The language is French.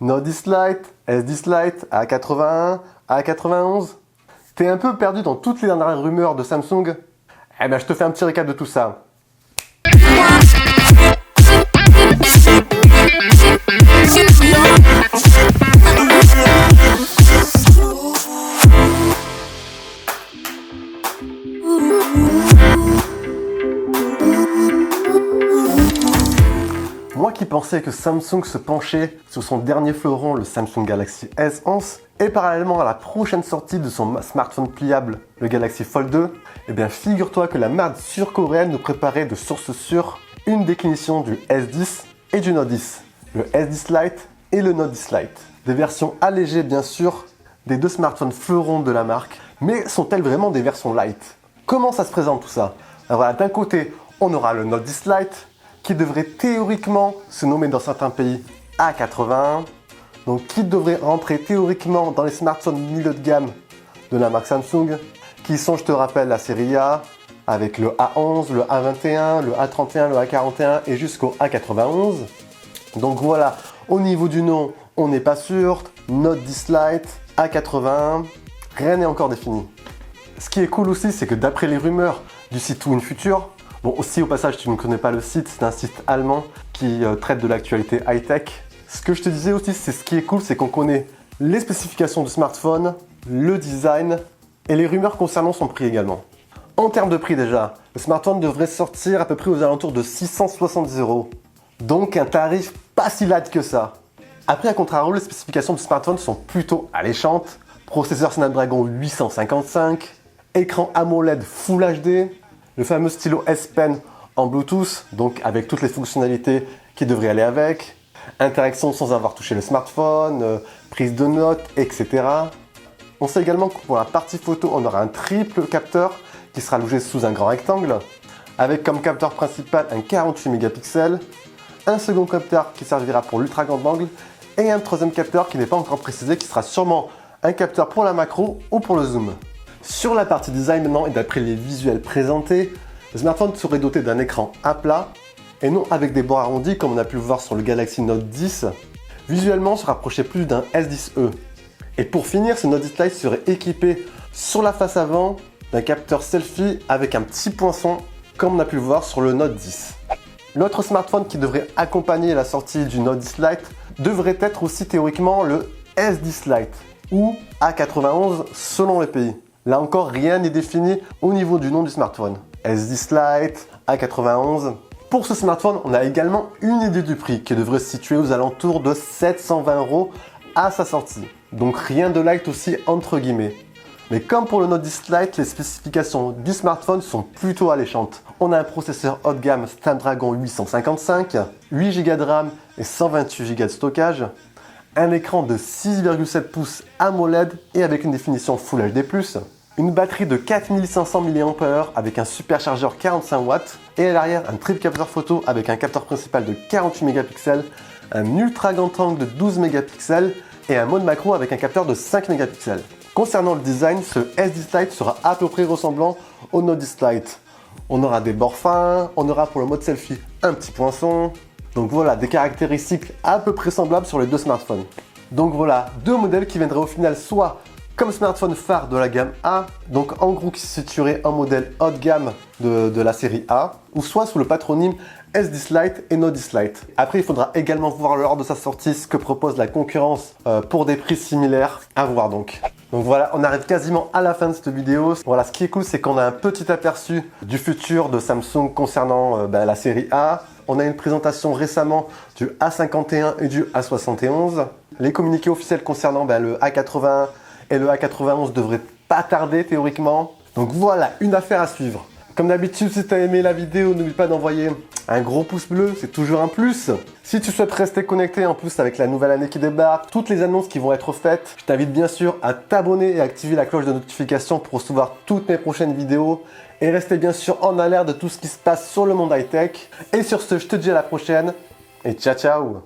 Note 10 Lite, S10 Lite, A81, A91. T'es un peu perdu dans toutes les dernières rumeurs de Samsung? Eh ben je te fais un petit récap de tout ça. Moi qui pensais que Samsung se penchait sur son dernier fleuron, le Samsung Galaxy S11, et parallèlement à la prochaine sortie de son smartphone pliable, le Galaxy Fold 2, eh bien figure-toi que la marque sud-coréenne nous préparait de sources sûres une déclinaison du S10 et du Note 10, le S10 Lite et le Note 10 Lite. Des versions allégées bien sûr des deux smartphones fleurons de la marque, mais sont-elles vraiment des versions light? Comment ça se présente tout ça? Alors voilà, d'un côté, on aura le Note 10 Lite, qui devrait théoriquement se nommer dans certains pays A81, donc qui devrait rentrer théoriquement dans les smartphones milieu de gamme de la marque Samsung, qui sont, je te rappelle, la série A, avec le A11, le A21, le A31, le A41 et jusqu'au A91. Donc voilà, au niveau du nom, on n'est pas sûr, Note 10 Lite, A81, rien n'est encore défini. Ce qui est cool aussi, c'est que d'après les rumeurs du site WinFuture, bon, aussi au passage, tu ne connais pas le site, c'est un site allemand qui traite de l'actualité high-tech. Ce que je te disais aussi, c'est ce qui est cool, c'est qu'on connaît les spécifications du smartphone, le design et les rumeurs concernant son prix également. En termes de prix déjà, le smartphone devrait sortir à peu près aux alentours de 670 €. Donc un tarif pas si light que ça. Après, à contrario, les spécifications du smartphone sont plutôt alléchantes. Processeur Snapdragon 855, écran AMOLED Full HD, le fameux stylo S Pen en Bluetooth, donc avec toutes les fonctionnalités qui devraient aller avec, interaction sans avoir touché le smartphone, prise de notes, etc. On sait également que pour la partie photo, on aura un triple capteur qui sera logé sous un grand rectangle, avec comme capteur principal un 48 mégapixels, un second capteur qui servira pour l'ultra grand angle, et un troisième capteur qui n'est pas encore précisé, qui sera sûrement un capteur pour la macro ou pour le zoom. Sur la partie design maintenant, et d'après les visuels présentés, le smartphone serait doté d'un écran à plat et non avec des bords arrondis comme on a pu le voir sur le Galaxy Note 10. Visuellement, se rapprochait plus d'un S10e. Et pour finir, ce Note 10 Lite serait équipé sur la face avant d'un capteur selfie avec un petit poinçon comme on a pu le voir sur le Note 10. L'autre smartphone qui devrait accompagner la sortie du Note 10 Lite devrait être aussi théoriquement le S10 Lite ou A91 selon les pays. Là encore, rien n'est défini au niveau du nom du smartphone. S10 Lite, A91. Pour ce smartphone, on a également une idée du prix qui devrait se situer aux alentours de 720 € à sa sortie. Donc rien de light aussi entre guillemets. Mais comme pour le Note 10 Lite, les spécifications du smartphone sont plutôt alléchantes. On a un processeur haut de gamme Snapdragon 855, 8 Go de RAM et 128 Go de stockage, un écran de 6,7 pouces AMOLED et avec une définition Full HD+, une batterie de 4500 mAh avec un superchargeur 45 watts et à l'arrière un triple capteur photo avec un capteur principal de 48 mégapixels, un ultra grand angle de 12 mégapixels et un mode macro avec un capteur de 5 mégapixels. Concernant le design, ce S10 Lite sera à peu près ressemblant au Note 10 Lite. On aura des bords fins, on aura pour le mode selfie un petit poinçon. Donc voilà, des caractéristiques à peu près semblables sur les deux smartphones. Donc voilà, deux modèles qui viendraient au final soit comme smartphone phare de la gamme A, donc en gros qui se situerait en modèle haut de gamme de la série A, ou soit sous le patronyme S10 Lite et Note 10 Lite. Après, il faudra également voir lors de sa sortie ce que propose la concurrence pour des prix similaires. À voir donc. Donc voilà, on arrive quasiment à la fin de cette vidéo. Voilà, ce qui est cool, c'est qu'on a un petit aperçu du futur de Samsung concernant la série A. On a une présentation récemment du A51 et du A71. Les communiqués officiels concernant le A80 et le A91 devraient pas tarder théoriquement. Donc voilà, une affaire à suivre. Comme d'habitude, si tu as aimé la vidéo, n'oublie pas d'envoyer un gros pouce bleu, c'est toujours un plus. Si tu souhaites rester connecté en plus avec la nouvelle année qui débarque, toutes les annonces qui vont être faites, je t'invite bien sûr à t'abonner et activer la cloche de notification pour recevoir toutes mes prochaines vidéos et rester bien sûr en alerte de tout ce qui se passe sur le monde high-tech. Et sur ce, je te dis à la prochaine et ciao ciao.